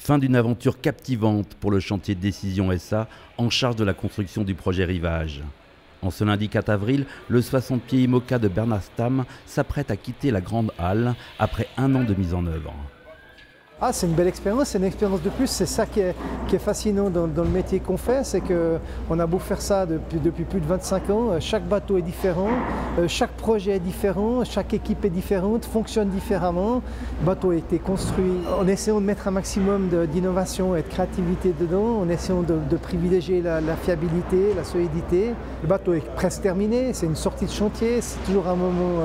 Fin d'une aventure captivante pour le chantier Décision SA en charge de la construction du projet Rivage. En ce lundi 4 avril, le 60 pieds IMOCA de Bernard Stamm s'apprête à quitter la grande halle après un an de mise en œuvre. Ah, c'est une belle expérience, c'est une expérience de plus. C'est ça qui est fascinant dans le métier qu'on fait, c'est qu'on a beau faire ça depuis plus de 25 ans, chaque bateau est différent, chaque projet est différent, chaque équipe est différente, fonctionne différemment. Le bateau a été construit en essayant de mettre un maximum d'innovation et de créativité dedans, en essayant de privilégier la fiabilité, la solidité. Le bateau est presque terminé, c'est une sortie de chantier, c'est toujours un moment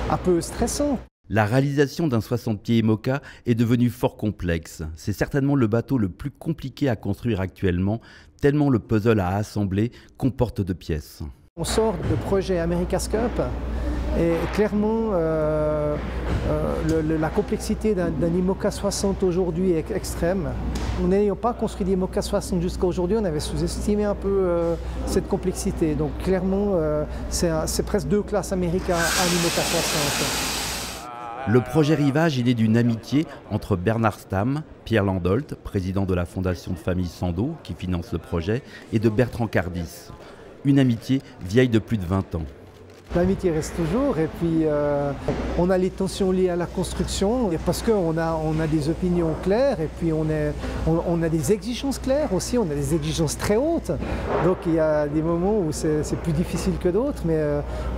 un peu stressant. La réalisation d'un 60 pieds IMOCA est devenue fort complexe. C'est certainement le bateau le plus compliqué à construire actuellement, tellement le puzzle à assembler comporte de pièces. On sort de projet America's Cup et clairement la complexité d'un IMOCA 60 aujourd'hui est extrême. En n'ayant pas construit d'IMOCA 60 jusqu'à aujourd'hui, on avait sous-estimé un peu cette complexité. Donc clairement, c'est presque 2 classes America à l'IMOCA 60. Le projet Rivage est né d'une amitié entre Bernard Stamm, Pierre Landolt, président de la fondation de famille Sando, qui finance le projet, et de Bertrand Cardis. Une amitié vieille de plus de 20 ans. L'amitié reste toujours et puis on a les tensions liées à la construction parce qu'on a des opinions claires et puis on a des exigences claires aussi, on a des exigences très hautes. Donc il y a des moments où c'est plus difficile que d'autres, mais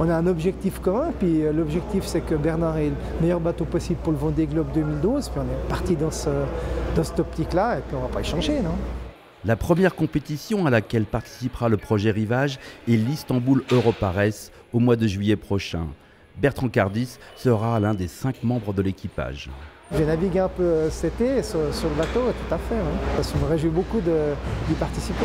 on a un objectif commun. Puis l'objectif c'est que Bernard ait le meilleur bateau possible pour le Vendée Globe 2012. Puis on est parti dans cette optique-là et puis on ne va pas y changer, non ? La première compétition à laquelle participera le projet Rivage est l'Istanbul Europares au mois de juillet prochain. Bertrand Cardis sera l'un des 5 membres de l'équipage. J'ai navigué un peu cet été sur le bateau, tout à fait. Hein. Ça me réjouit beaucoup d'y participer.